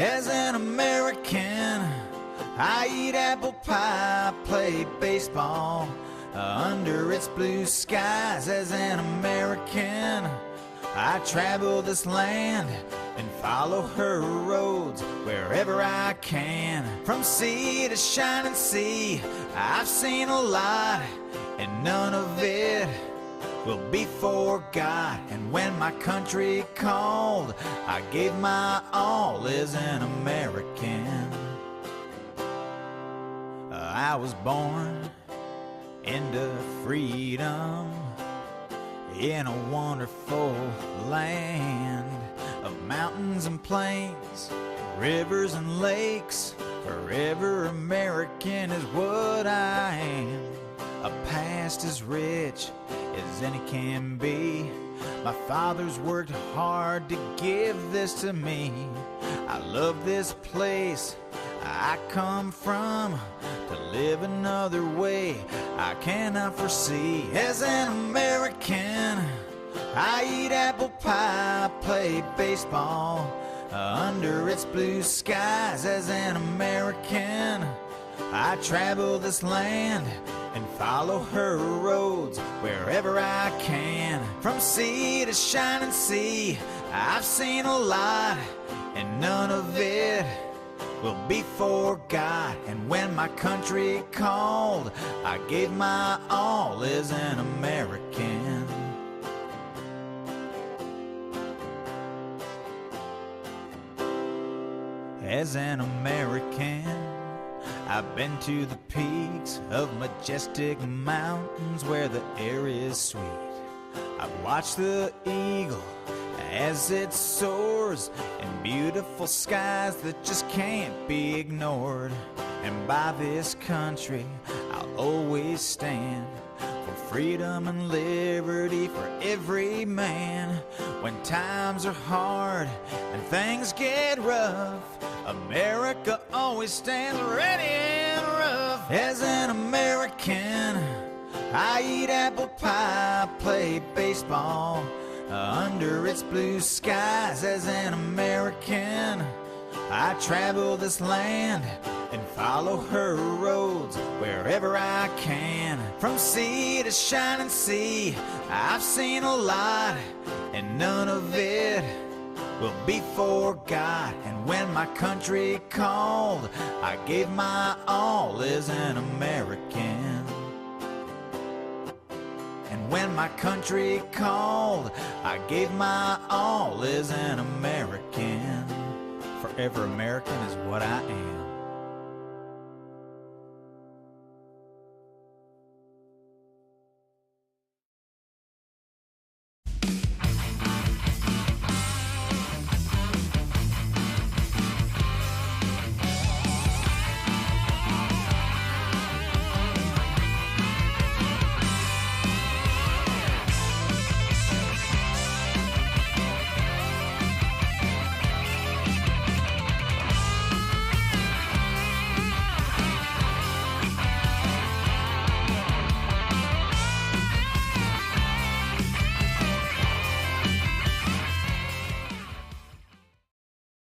As an American, I eat apple pie, play baseball under its blue skies. As an American, I travel this land and follow her roads wherever I can. From sea to shining sea, I've seen a lot, and none of it will be forgot. And when my country called, I gave my all as an American. I was born into freedom in a wonderful land of mountains and plains, rivers and lakes. Forever American is what I am. A past as rich as any can be. My father's worked hard to give this to me. I love this place I come from. To live another way I cannot foresee. As an American, I eat apple pie, play baseball under its blue skies. As an American, I travel this land and follow her roads wherever I can. From sea to shining sea, I've seen a lot, and none of it will be forgot. And when my country called, I gave my all as an American. As an American, I've been to the peaks of majestic mountains where the air is sweet. I've watched the eagle as it soars in beautiful skies that just can't be ignored. And by this country I'll always stand, for freedom and liberty for every man. When times are hard and things get rough, America always stands ready and rough. As an American, I eat apple pie, play baseball under its blue skies. As an American, I travel this land and follow her roads wherever I can. From sea to shining sea, I've seen a lot, and none of it will be forgot. And when my country called, I gave my all as an American. And when my country called, I gave my all as an American. Forever American is what I am.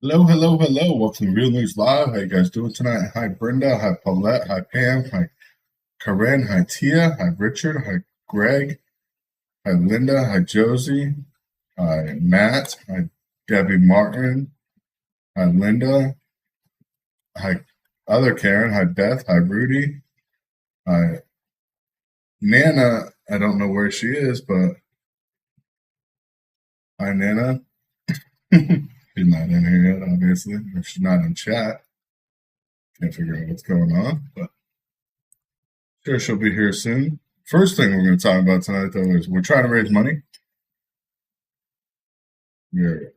Hello, hello, hello. Welcome to Real News Live. How you guys doing tonight? Hi, Brenda. Hi, Paulette. Hi, Pam. Hi, Karen. Hi, Tia. Hi, Richard. Hi, Greg. Hi, Linda. Hi, Josie. Hi, Matt. Hi, Debbie Martin. Hi, Linda. Hi, other Karen. Hi, Beth. Hi, Rudy. Hi, Nana. I don't know where she is, but hi, Nana. She's not in here yet, obviously. If she's not in chat, can't figure out what's going on, but sure she'll be here soon. First thing we're going to talk about tonight, though, is we're trying to raise money. We're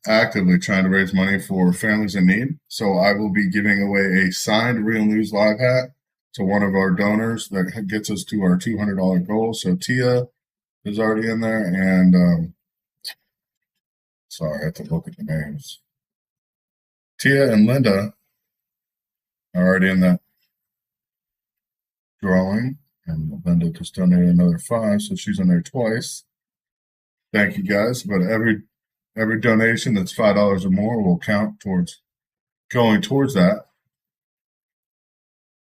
actively trying to raise money for families in need. So I will be giving away a signed Real News Live hat to one of our donors that gets us to our $200 goal. So Tia is already in there, and sorry, I have to look at the names. Tia and Linda are already in that drawing, and Linda just donated another $5, so she's in there twice. Thank you guys. But every donation that's $5 or more will count towards going towards that.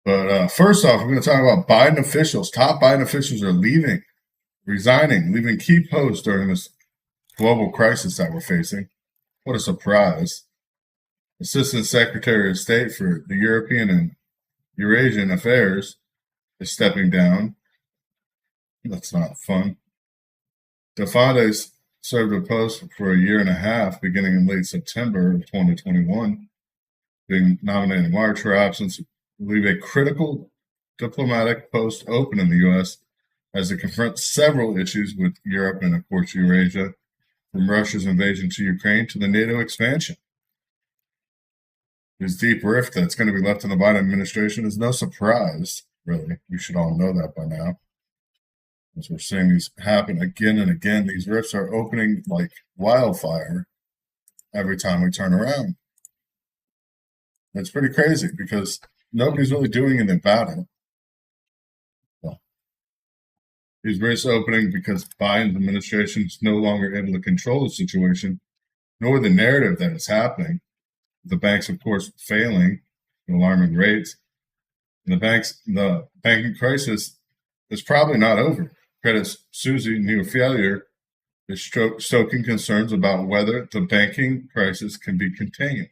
But first off, we're going to talk about Biden officials. Top Biden officials are resigning, leaving key posts during this global crisis that we're facing. What a surprise. Assistant Secretary of State for the European and Eurasian Affairs is stepping down. That's not fun. DeFandes served a post for a year and a half, beginning in late September of 2021, being nominated in March. Her absence will leave a critical diplomatic post open in the U.S. as it confronts several issues with Europe and, of course, Eurasia, from Russia's invasion to Ukraine to the NATO expansion. This deep rift that's going to be left in the Biden administration is no surprise, really. You should all know that by now. As we're seeing these happen again and again, these rifts are opening like wildfire every time we turn around. It's pretty crazy because nobody's really doing anything about it. Well, these rifts opening because Biden's administration is no longer able to control the situation, nor the narrative that it's happening. The banks, of course, failing at alarming rates. And the banking crisis is probably not over. Credit Suisse new failure is stoking concerns about whether the banking crisis can be contained.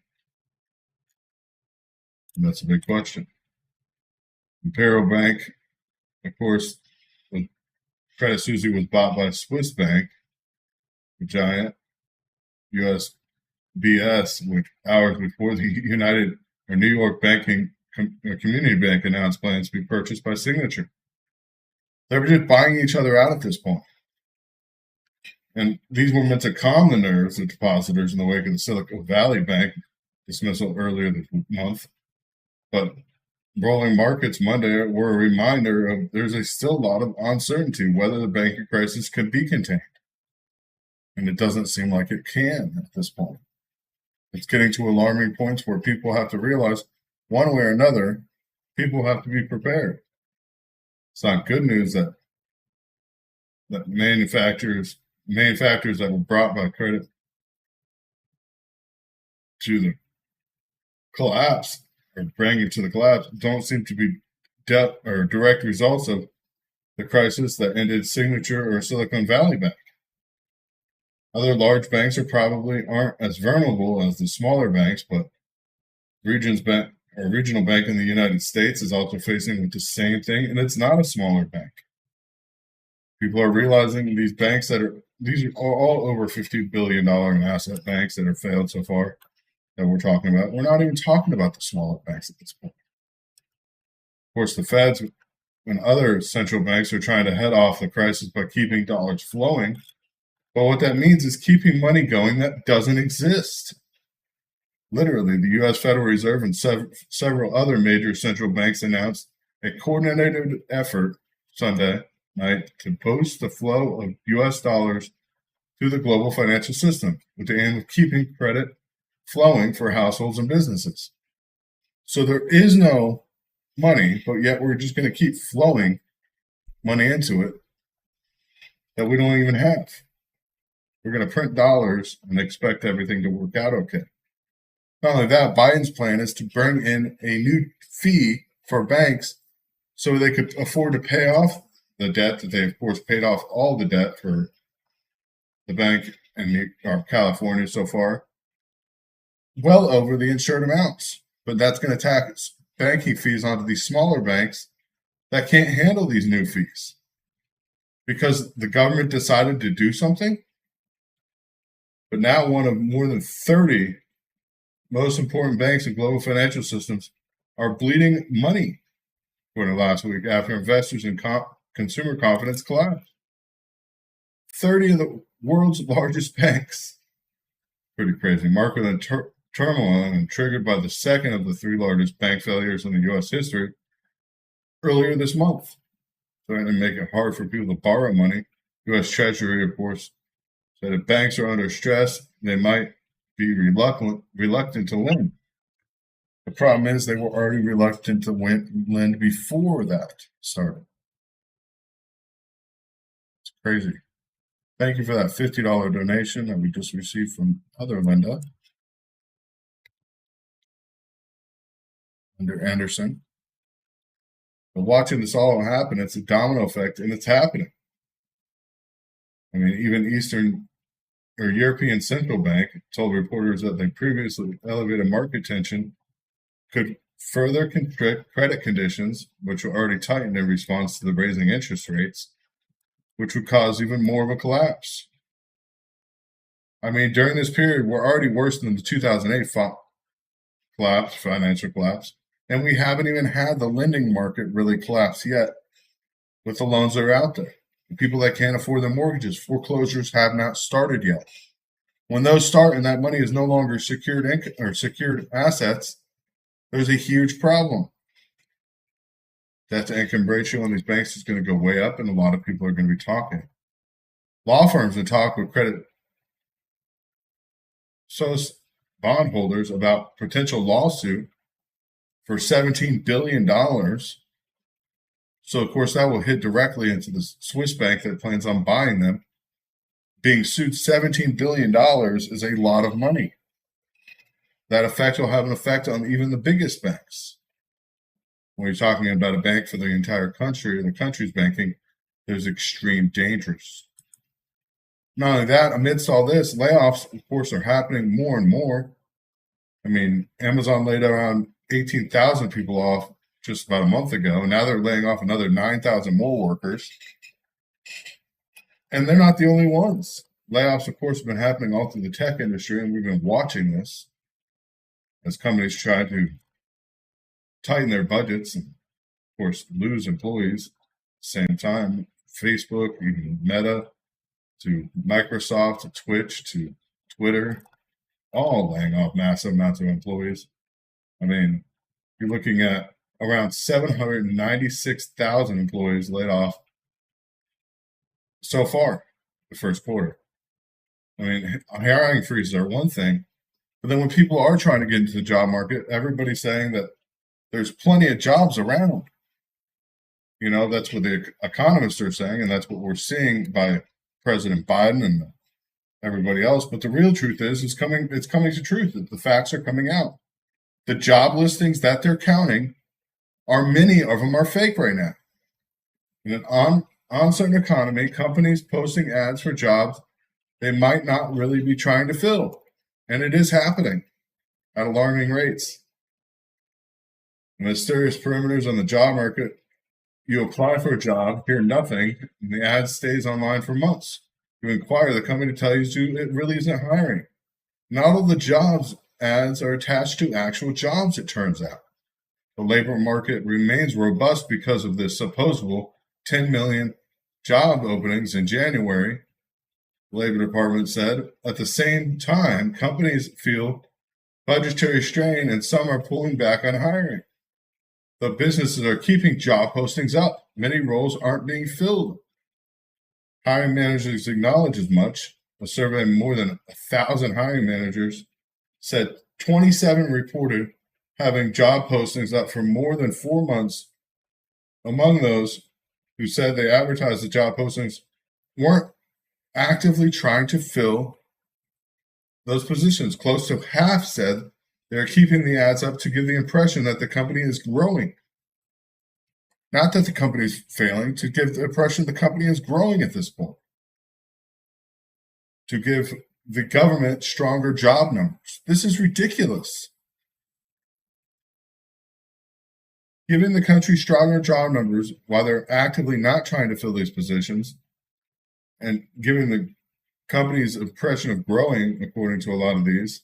And that's a big question. Imperial Bank, of course, Credit Suisse was bought by Swiss Bank, a giant U.S. BS, which hours before the New York Banking Community Bank announced plans to be purchased by Signature. They were just buying each other out at this point. And these were meant to calm the nerves of depositors in the wake of the Silicon Valley Bank dismissal earlier this month. But rolling markets Monday were a reminder of there's still a lot of uncertainty whether the banking crisis can be contained. And it doesn't seem like it can at this point. It's getting to alarming points where people have to realize, one way or another, people have to be prepared. It's not good news that manufacturers that were brought by credit to the collapse or bringing to the collapse don't seem to be direct results of the crisis that ended Signature or Silicon Valley Bank. Other large banks aren't as vulnerable as the smaller banks, but regional bank in the United States is also facing with the same thing, and it's not a smaller bank. People are realizing these are all over $50 billion in asset banks that have failed so far that we're talking about. We're not even talking about the smaller banks at this point. Of course, the Feds and other central banks are trying to head off the crisis by keeping dollars flowing. But what that means is keeping money going that doesn't exist. Literally, the U.S. Federal Reserve and several other major central banks announced a coordinated effort Sunday night to boost the flow of U.S. dollars through the global financial system with the aim of keeping credit flowing for households and businesses. So there is no money, but yet we're just going to keep flowing money into it that we don't even have. We're going to print dollars and expect everything to work out okay. Not only that, Biden's plan is to bring in a new fee for banks so they could afford to pay off the debt that they, of course, paid off all the debt for the bank in California so far, well over the insured amounts. But that's going to tax banking fees onto these smaller banks that can't handle these new fees because the government decided to do something. But now one of more than 30 most important banks in global financial systems are bleeding money according to last week after investors and consumer confidence collapsed. 30 of the world's largest banks. Pretty crazy. Market and turmoil and triggered by the second of the three largest bank failures in the U.S. history earlier this month. Trying to make it hard for people to borrow money. U.S. Treasury, of course, said if banks are under stress, they might be reluctant to lend. The problem is they were already reluctant to lend before that started. It's crazy. Thank you for that $50 donation that we just received from other Linda. under Anderson. But watching this all happen, it's a domino effect, and it's happening. I mean, even Eastern or European Central Bank told reporters that the previously elevated market tension could further constrict credit conditions, which were already tightened in response to the raising interest rates, which would cause even more of a collapse. I mean, during this period, we're already worse than the 2008 financial collapse, and we haven't even had the lending market really collapse yet with the loans that are out there. The people that can't afford their mortgages, foreclosures have not started yet. When those start and that money is no longer secured secured assets, there's a huge problem. That income ratio on these banks is going to go way up, and a lot of people are going to be talking. Law firms will talk with credit bondholders about potential lawsuit for $17 billion. So, of course, that will hit directly into the Swiss bank that plans on buying them. Being sued $17 billion is a lot of money. That effect will have an effect on even the biggest banks. When you're talking about a bank for the entire country or the country's banking, there's extreme dangers. Not only that, amidst all this, layoffs, of course, are happening more and more. I mean, Amazon laid around 18,000 people off just about a month ago, and now they're laying off another 9,000 more workers. And they're not the only ones. Layoffs, of course, have been happening all through the tech industry, and we've been watching this as companies try to tighten their budgets and, of course, lose employees at the same time. Facebook, even Meta, to Microsoft, to Twitch, to Twitter, all laying off massive amounts of employees. I mean, you're looking at around 796,000 employees laid off so far the first quarter. I mean, hiring freezes are one thing, but then when people are trying to get into the job market, everybody's saying that there's plenty of jobs around. You know, that's what the economists are saying, and that's what we're seeing by President Biden and everybody else. But the real truth is, it's coming to truth. The facts are coming out. The job listings that they're counting many of them are fake right now. In an uncertain economy, companies posting ads for jobs they might not really be trying to fill. And it is happening at alarming rates. Mysterious perimeters on the job market. You apply for a job, hear nothing, and the ad stays online for months. You inquire, the company tells you it really isn't hiring. Not all the jobs ads are attached to actual jobs, it turns out. The labor market remains robust because of the supposed 10 million job openings in January, the Labor Department said. At the same time, companies feel budgetary strain and some are pulling back on hiring. But businesses are keeping job postings up. Many roles aren't being filled. Hiring managers acknowledge as much. A survey of more than 1,000 hiring managers said 27 reported having job postings up for more than 4 months. Among those who said they advertised the job postings weren't actively trying to fill those positions. Close to half said they're keeping the ads up to give the impression that the company is growing. Not that the company is failing, to give the impression the company is growing at this point. To give the government stronger job numbers. This is ridiculous. Giving the country stronger job numbers while they're actively not trying to fill these positions and giving the company's impression of growing, according to a lot of these.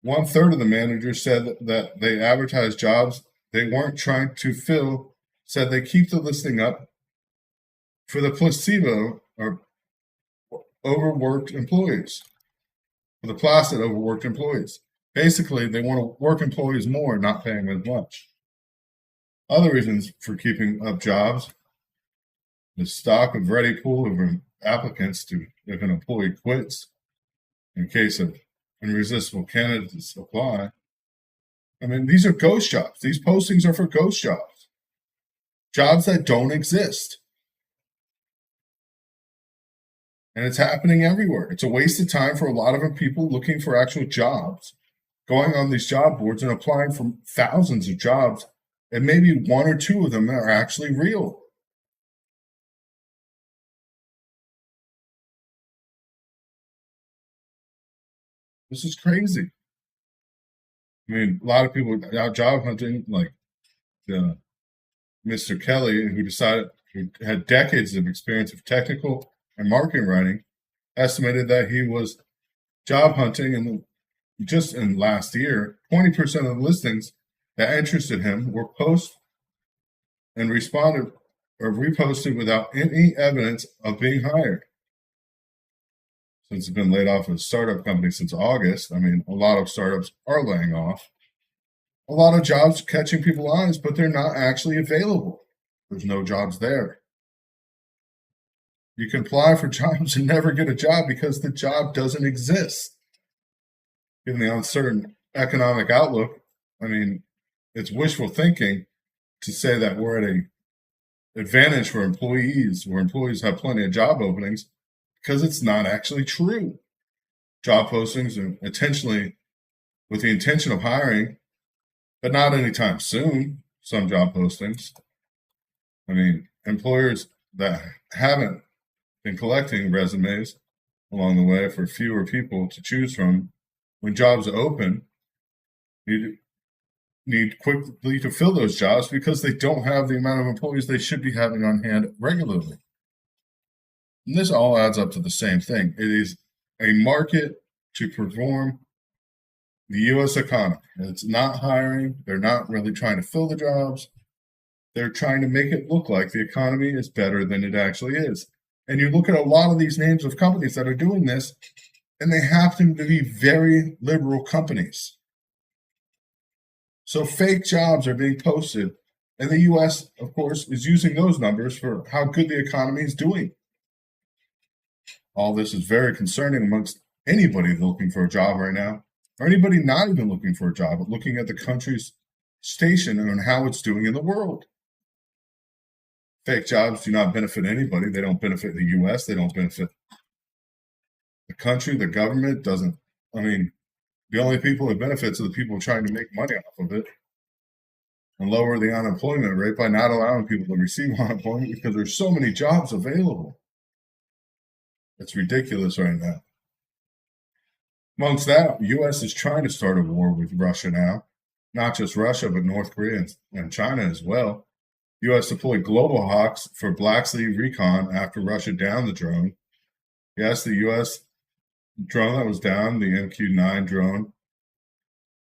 1/3 of the managers said that they advertised jobs they weren't trying to fill, said they keep the listing up for the placebo or overworked employees, for the placid overworked employees. Basically, they want to work employees more and not paying them as much. Other reasons for keeping up jobs, the stock of ready pool of applicants to if an employee quits in case of irresistible candidates apply. I mean, these are ghost jobs. These postings are for ghost jobs. Jobs that don't exist. And it's happening everywhere. It's a waste of time for a lot of people looking for actual jobs. going on these job boards and applying for thousands of jobs, and maybe one or two of them are actually real. This is crazy. I mean, a lot of people out job hunting, like Mr. Kelly, who had decades of experience of technical and marketing writing, estimated that he was job hunting, and just in last year, 20% of the listings that interested him were post and responded or reposted without any evidence of being hired. Since he's been laid off as a startup company since August, I mean, a lot of startups are laying off. A lot of jobs catching people's eyes, but they're not actually available. There's no jobs there. You can apply for jobs and never get a job because the job doesn't exist. Given the uncertain economic outlook, I mean, it's wishful thinking to say that we're at an advantage for employees, where employees have plenty of job openings, because it's not actually true. Job postings are intentionally with the intention of hiring, but not anytime soon. Some job postings. I mean, employers that haven't been collecting resumes along the way for fewer people to choose from, when jobs open, need quickly to fill those jobs because they don't have the amount of employees they should be having on hand regularly. And this all adds up to the same thing. It is a market to perform the U.S. economy. It's not hiring. They're not really trying to fill the jobs. They're trying to make it look like the economy is better than it actually is. And you look at a lot of these names of companies that are doing this, and they happen to be very liberal companies. So fake jobs are being posted, and the U.S., of course, is using those numbers for how good the economy is doing. All this is very concerning amongst anybody looking for a job right now, or anybody not even looking for a job, but looking at the country's station and how it's doing in the world. Fake jobs do not benefit anybody. They don't benefit the U.S. They don't benefit the country. The government doesn't. I mean, the only people it benefits are the people trying to make money off of it and lower the unemployment rate by not allowing people to receive unemployment because there's so many jobs available. It's ridiculous right now. Amongst that, the U.S. is trying to start a war with Russia now. Not just Russia, but North Korea and China as well. U.S. deployed Global Hawks for Black Sea recon after Russia downed the drone. Yes, the U.S. drone that was down, the MQ-9 drone,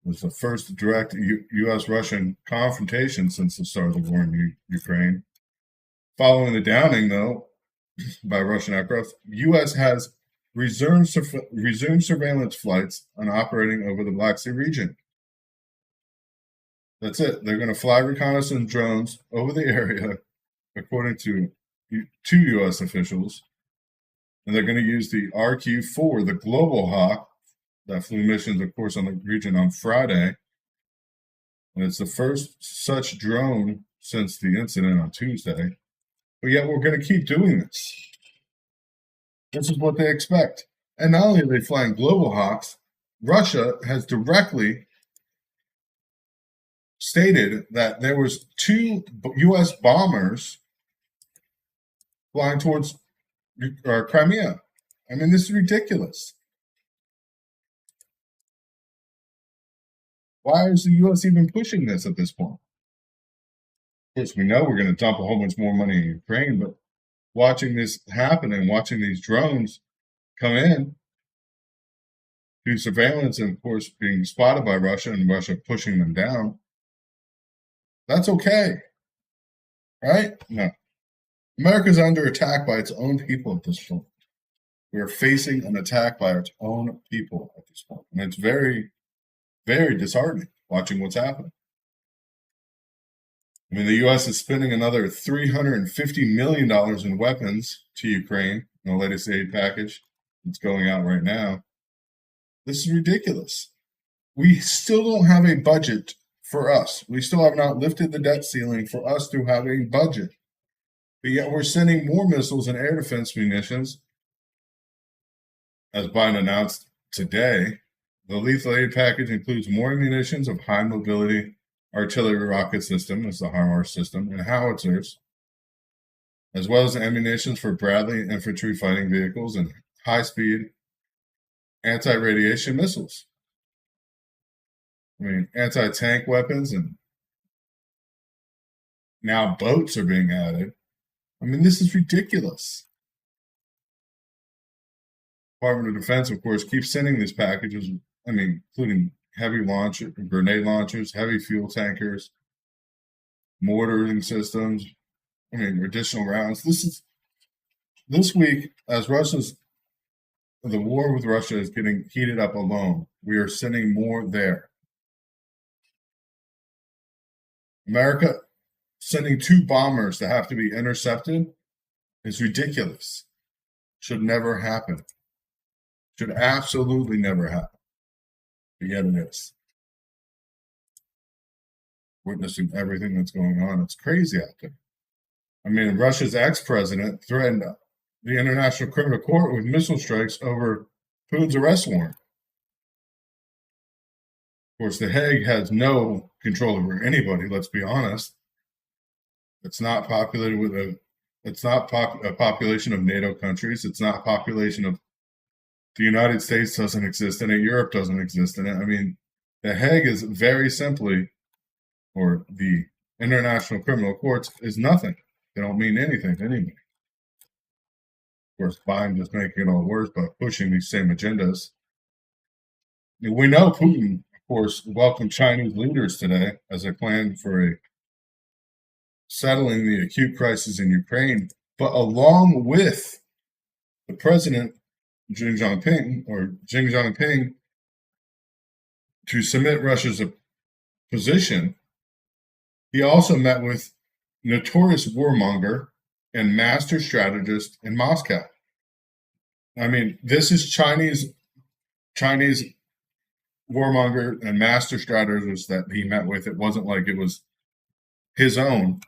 was the first direct U.S.-Russian confrontation since the start of the war in Ukraine. Following the downing, though, by Russian aircraft, U.S. has resumed surveillance flights on operating over the Black Sea region. That's it. They're going to fly reconnaissance drones over the area, according to two U.S. officials, and they're going to use the RQ-4, the Global Hawk, that flew missions, of course, on the region on Friday. And it's the first such drone since the incident on Tuesday. But yet we're going to keep doing this. This is what they expect. And not only are they flying Global Hawks, Russia has directly stated that there was 2 U.S. bombers flying towards Crimea. I mean, this is ridiculous. Why is the U.S. even pushing this at this point? Of course, we know we're going to dump a whole bunch more money in Ukraine, but watching this happen and watching these drones come in, do surveillance, and of course being spotted by Russia and Russia pushing them down, that's okay, right? No. America's under attack by its own people at this point. We are facing an attack by its own people at this point. And it's very, very disheartening watching what's happening. I mean, the U.S. is spending another $350 million in weapons to Ukraine in the latest aid package that's going out right now. This is ridiculous. We still don't have a budget for us. We still have not lifted the debt ceiling for us to have a budget. But yet we're sending more missiles and air defense munitions, as Biden announced today, The lethal aid package includes more munitions of high mobility artillery rocket system, that's the HIMARS system, and howitzers, as well as ammunition for Bradley infantry fighting vehicles and high-speed anti-radiation missiles. I mean, anti-tank weapons, and now boats are being added. I mean, this is ridiculous. Department of Defense, of course, keeps sending these packages, I mean, including heavy launcher, grenade launchers, heavy fuel tankers, mortaring systems, I mean, additional rounds. This week, as the war with Russia is getting heated up alone, we are sending more there. America sending 2 bombers that have to be intercepted is ridiculous. Should never happen. Should absolutely never happen. But yet it is. Witnessing everything that's going on. It's crazy out there. I mean, Russia's ex-president threatened the International Criminal Court with missile strikes over Putin's arrest warrant. Of course, The Hague has no control over anybody, let's be honest. It's not populated with it's not a population of NATO countries. It's not a population of the United States doesn't exist in it. Europe doesn't exist in it. I mean, The Hague is very simply, or the International Criminal Courts is nothing. They don't mean anything to anybody. Of course, Biden just making it all worse by pushing these same agendas. And we know Putin, of course, welcomed Chinese leaders today as they plan for settling the acute crisis in Ukraine, but along with the president, Xi Jinping, to submit Russia's position, he also met with notorious warmonger and master strategist in Moscow. I mean, this is Chinese warmonger and master strategist that he met with. It wasn't like it was his own.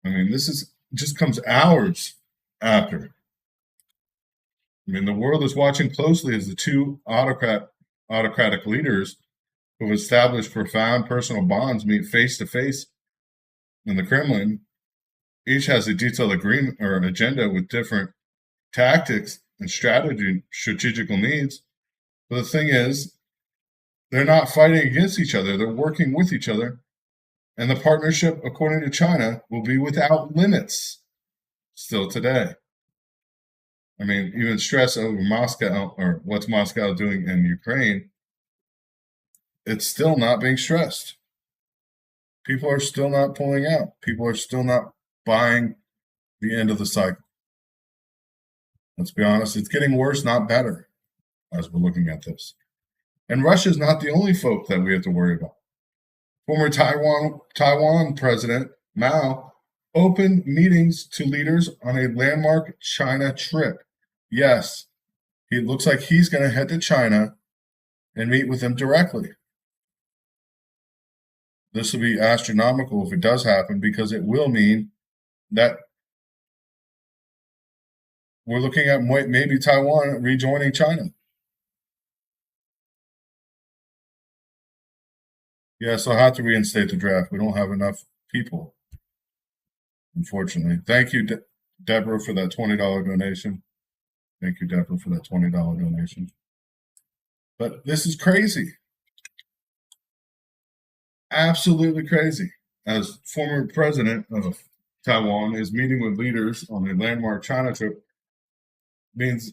I mean, this just comes hours after. I mean, the world is watching closely as the 2 autocratic leaders who have established profound personal bonds meet face to face in the Kremlin. Each has a detailed agreement or an agenda with different tactics and strategical needs. But the thing is, they're not fighting against each other. They're working with each other. And the partnership, according to China, will be without limits still today. I mean, even stress over Moscow or what's Moscow doing in Ukraine, it's still not being stressed. People are still not pulling out. People are still not buying the end of the cycle. Let's be honest, it's getting worse, not better, as we're looking at this. And Russia's not the only folk that we have to worry about. Former Taiwan President Mao opened meetings to leaders on a landmark China trip. Yes, it looks like he's going to head to China and meet with them directly. This will be astronomical if it does happen, because it will mean that we're looking at maybe Taiwan rejoining China. Yes, I'll have to reinstate the draft. We don't have enough people, unfortunately. Thank you, Deborah, for that $20 donation. Thank you, Deborah, for that $20 donation. But this is crazy. Absolutely crazy. As former president of Taiwan is meeting with leaders on a landmark China trip, means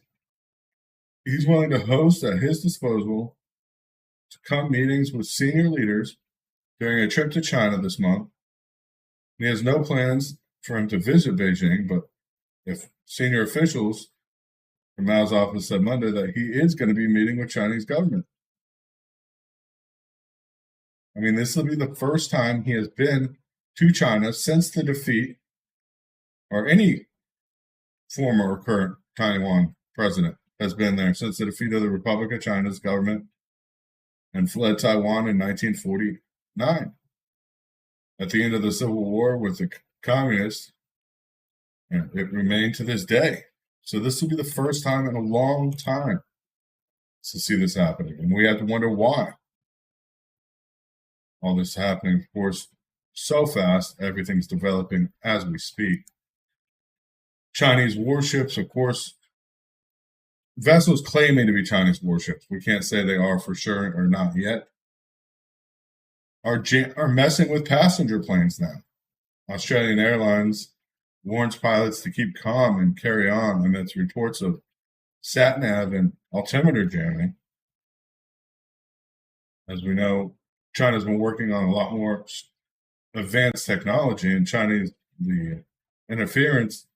he's willing to host at his disposal to come meetings with senior leaders during a trip to China this month. He has no plans for him to visit Beijing, but if senior officials from Mao's office said Monday that he is going to be meeting with Chinese government. I mean, this will be the first time he has been to China since the defeat, or any former or current Taiwan president has been there since the defeat of the Republic of China's government and fled Taiwan in 1949. At the end of the Civil War with the communists, and it remained to this day. So this will be the first time in a long time to see this happening. And we have to wonder why all this is happening. Of course, so fast, everything's developing as we speak. Chinese warships, of course, vessels claiming to be Chinese warships, we can't say they are for sure or not yet, are messing with passenger planes now. Australian Airlines warns pilots to keep calm and carry on amidst reports of sat-nav and altimeter jamming. As we know, China's been working on a lot more advanced technology, and the interference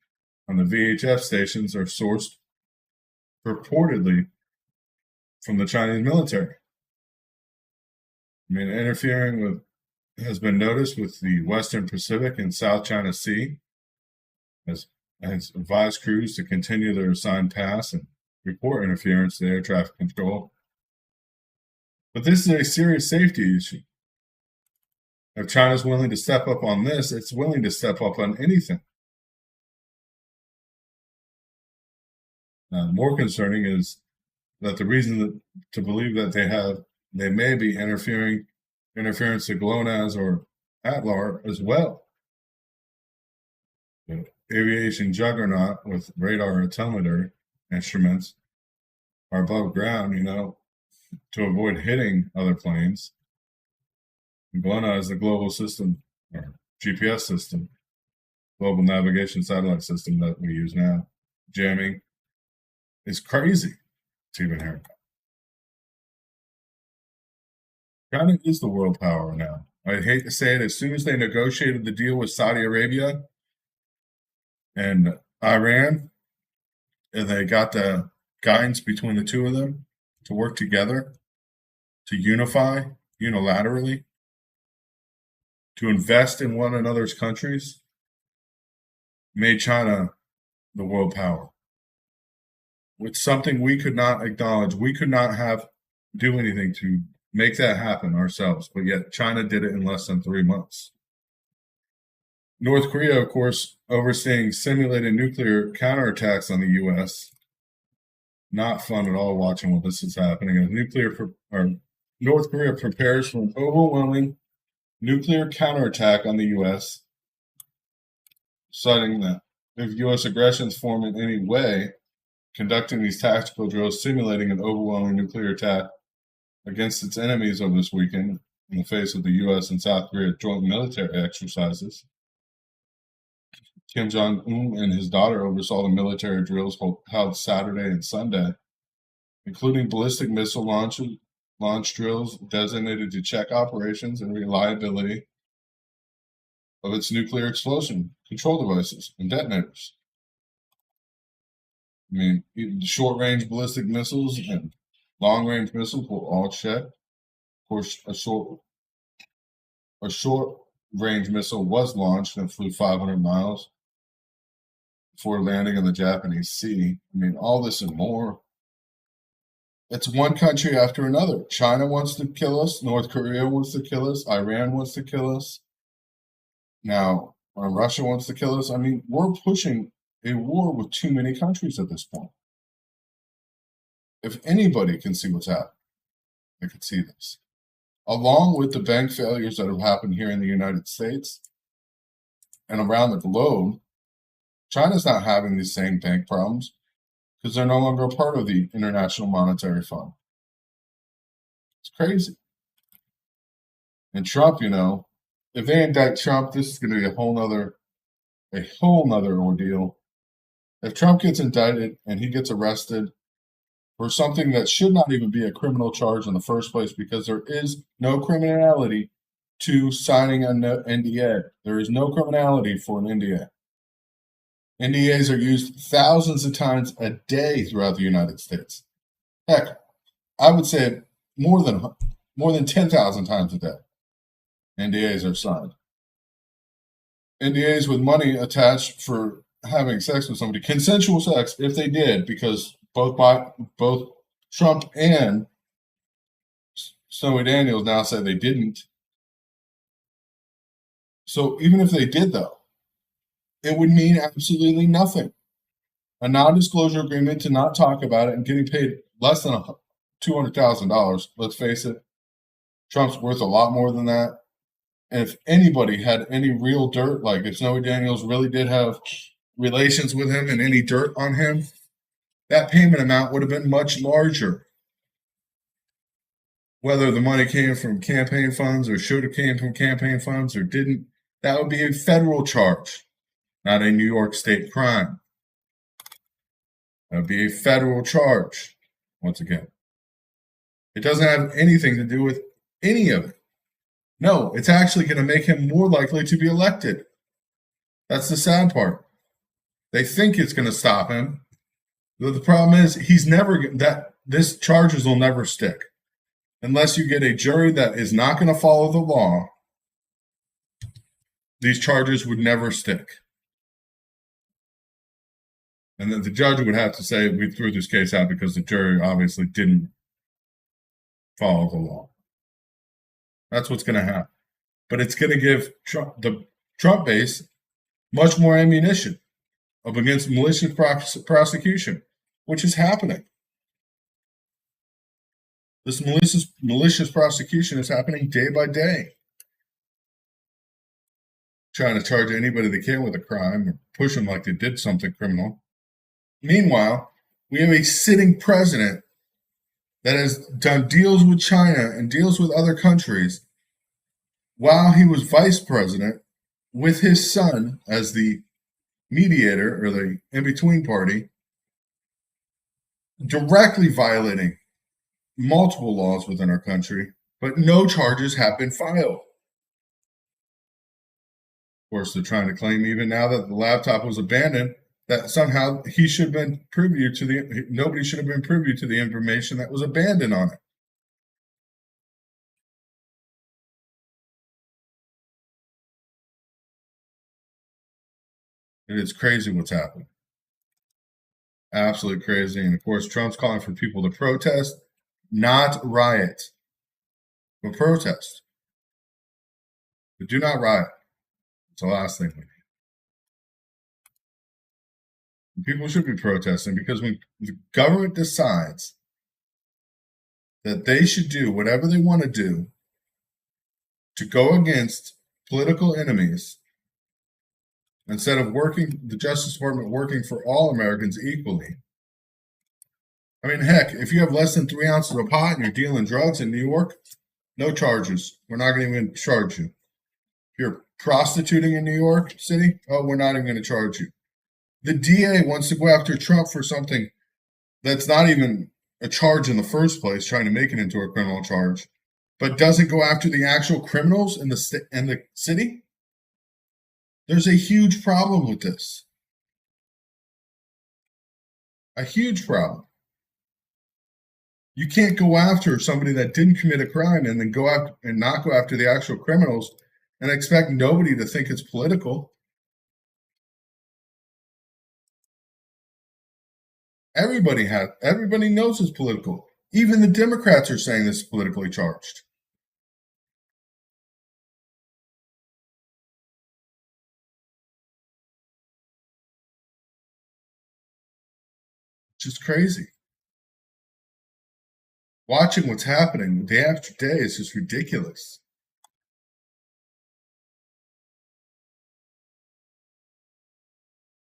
on the VHF stations are sourced purportedly from the Chinese military. I mean, interfering has been noticed with the Western Pacific and South China Sea, has advised crews to continue their assigned paths and report interference to air traffic control. But this is a serious safety issue. If China's willing to step up on this, it's willing to step up on anything. More concerning is that the reason to believe that they may be interference to GLONASS or ATLAR as well. The aviation juggernaut with radar altimeter instruments are above ground, to avoid hitting other planes. GLONASS is the global system, or GPS system, global navigation satellite system that we use now. Jamming is crazy to even hear about. China is the world power now. I hate to say it, as soon as they negotiated the deal with Saudi Arabia and Iran, and they got the guidance between the two of them to work together, to unify unilaterally, to invest in one another's countries, made China the world power. With something we could not acknowledge, we could not do anything to make that happen ourselves, but yet China did it in less than 3 months. North Korea, of course, overseeing simulated nuclear counterattacks on the U.S. Not fun at all watching what this is happening. North Korea prepares for an overwhelming nuclear counterattack on the U.S., citing that if U.S. aggressions form in any way, conducting these tactical drills simulating an overwhelming nuclear attack against its enemies over this weekend in the face of the U.S. and South Korea joint military exercises. Kim Jong-un and his daughter oversaw the military drills held Saturday and Sunday, including ballistic missile launch drills designated to check operations and reliability of its nuclear explosion control devices and detonators. I mean, short-range ballistic missiles and long-range missiles were all checked. Of course, a short-range missile was launched and flew 500 miles before landing in the Japanese Sea. I mean, all this and more. It's one country after another. China wants to kill us. North Korea wants to kill us. Iran wants to kill us. Now, Russia wants to kill us. I mean, we're pushing a war with too many countries at this point. If anybody can see what's happening, they could see this. Along with the bank failures that have happened here in the United States and around the globe, China's not having these same bank problems because they're no longer a part of the International Monetary Fund. It's crazy. And Trump, if they indict Trump, this is going to be a whole nother ordeal. If Trump gets indicted and he gets arrested for something that should not even be a criminal charge in the first place, because there is no criminality to signing an NDA. There is no criminality for an NDA. NDAs are used thousands of times a day throughout the United States. Heck, I would say more than 10,000 times a day. NDAs are signed. NDAs with money attached for having sex with somebody, consensual sex, if they did, because both Trump and Stormy Daniels now say they didn't. So even if they did, though, it would mean absolutely nothing. A non-disclosure agreement to not talk about it and getting paid less than $200,000. Let's face it, Trump's worth a lot more than that. And if anybody had any real dirt, like if Snowy Daniels really did have relations with him and any dirt on him, that payment amount would have been much larger. Whether the money came from campaign funds or should have came from campaign funds or didn't, that would be a federal charge, not a New York State crime. That would be a federal charge, once again. It doesn't have anything to do with any of it. No, it's actually going to make him more likely to be elected. That's the sad part. They think it's going to stop him. But the problem is this charges will never stick. Unless you get a jury that is not going to follow the law, these charges would never stick. And then the judge would have to say, we threw this case out because the jury obviously didn't follow the law. That's what's going to happen. But it's going to give the Trump base much more ammunition up against malicious prosecution, which is happening. This malicious prosecution is happening day by day. Trying to charge anybody they can with a crime or push them like they did something criminal. Meanwhile, we have a sitting president that has done deals with China and deals with other countries while he was vice president with his son as the mediator or the in-between party, directly violating multiple laws within our country, but no charges have been filed. Of course, they're trying to claim even now that the laptop was abandoned, that somehow he should have been privy to nobody should have been privy to the information that was abandoned on it. It is crazy what's happening. Absolutely crazy. And of course, Trump's calling for people to protest, not riot, but protest. But do not riot. It's the last thing we need. People should be protesting because when the government decides that they should do whatever they want to do to go against political enemies, instead of the Justice Department working for all Americans equally. I mean, heck, if you have less than 3 ounces of pot and you're dealing drugs in New York, no charges. We're not going to even charge you. If you're prostituting in New York City, we're not even going to charge you. The DA wants to go after Trump for something that's not even a charge in the first place, trying to make it into a criminal charge, but doesn't go after the actual criminals in the city. There's a huge problem with this. A huge problem. You can't go after somebody that didn't commit a crime and then go after and not go after the actual criminals and expect nobody to think it's political. Everybody knows it's political. Even the Democrats are saying this is politically charged. It's just crazy. Watching what's happening day after day is just ridiculous.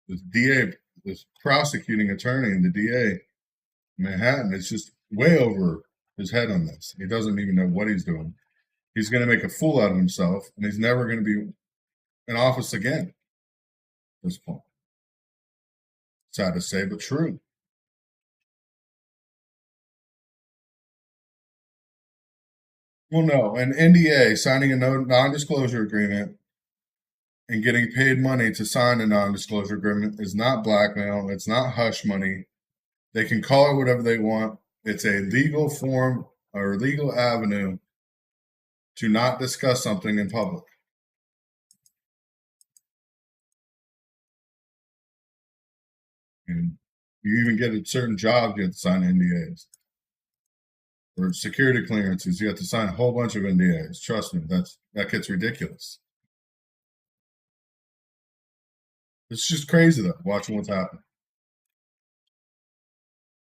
The DA, this prosecuting attorney and the DA in Manhattan is just way over his head on this. He doesn't even know what he's doing. He's going to make a fool out of himself, and he's never going to be in office again at this point. Sad to say, but true. Well, no, an NDA, signing a non-disclosure agreement and getting paid money to sign a non-disclosure agreement is not blackmail. It's not hush money. They can call it whatever they want. It's a legal form or legal avenue to not discuss something in public. And you even get at certain jobs, you have to sign NDAs. Or security clearances, you have to sign a whole bunch of NDAs. Trust me, that gets ridiculous. It's just crazy though, watching what's happening.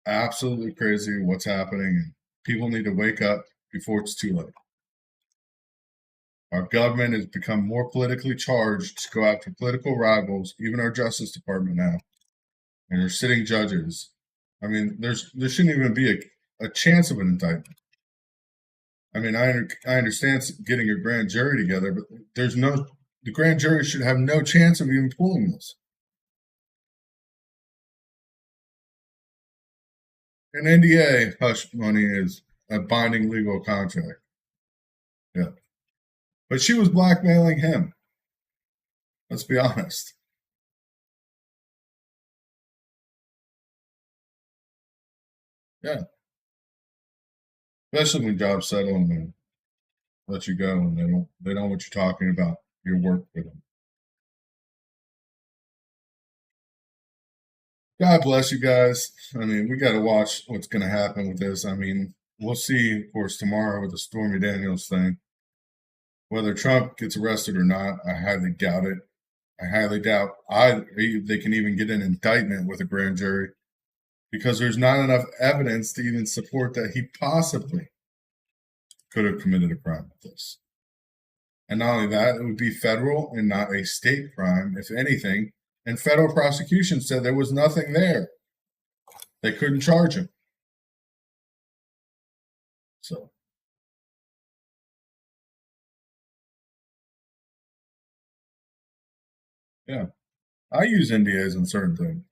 Absolutely crazy what's happening. People need to wake up before it's too late. Our government has become more politically charged to go after political rivals, even our Justice Department now. And there's sitting judges. I mean, there shouldn't even be a chance of an indictment. I mean, I understand getting a grand jury together, but the grand jury should have no chance of even pulling this. An NDA, hush money, is a binding legal contract. Yeah. But she was blackmailing him. Let's be honest. Yeah. Especially when jobs settle and they let you go and they don't want you talking about your work with them. God bless you guys. I mean, we got to watch what's going to happen with this. I mean, we'll see, of course, tomorrow with the Stormy Daniels thing. Whether Trump gets arrested or not, I highly doubt it. I highly doubt they can even get an indictment with a grand jury because there's not enough evidence to even support that he possibly could have committed a crime with this. And not only that, it would be federal and not a state crime, if anything. And federal prosecution said there was nothing there. They couldn't charge him. So, yeah. I use NDAs on certain things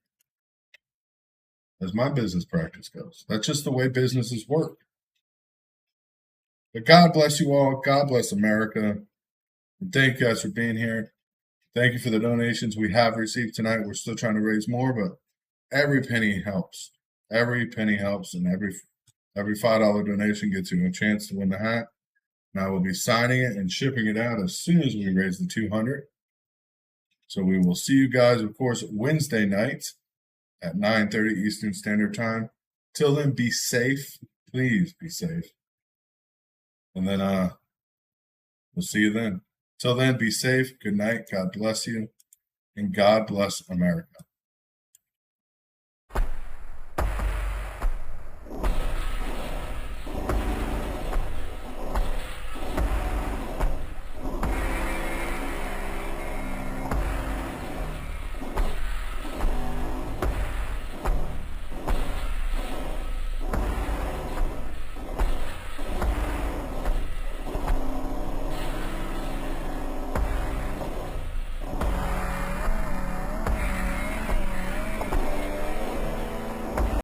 as my business practice goes. That's just the way businesses work. But God bless you all. God bless America. And thank you guys for being here. Thank you for the donations we have received tonight. We're still trying to raise more, but every penny helps. Every penny helps, and every $5 donation gets you a chance to win the hat. And I will be signing it and shipping it out as soon as we raise the 200. So we will see you guys, of course, Wednesday night at 9:30 Eastern Standard Time. Till then, be safe. Please be safe. And then we'll see you then. Till then, be safe. Good night. God bless you. And God bless America.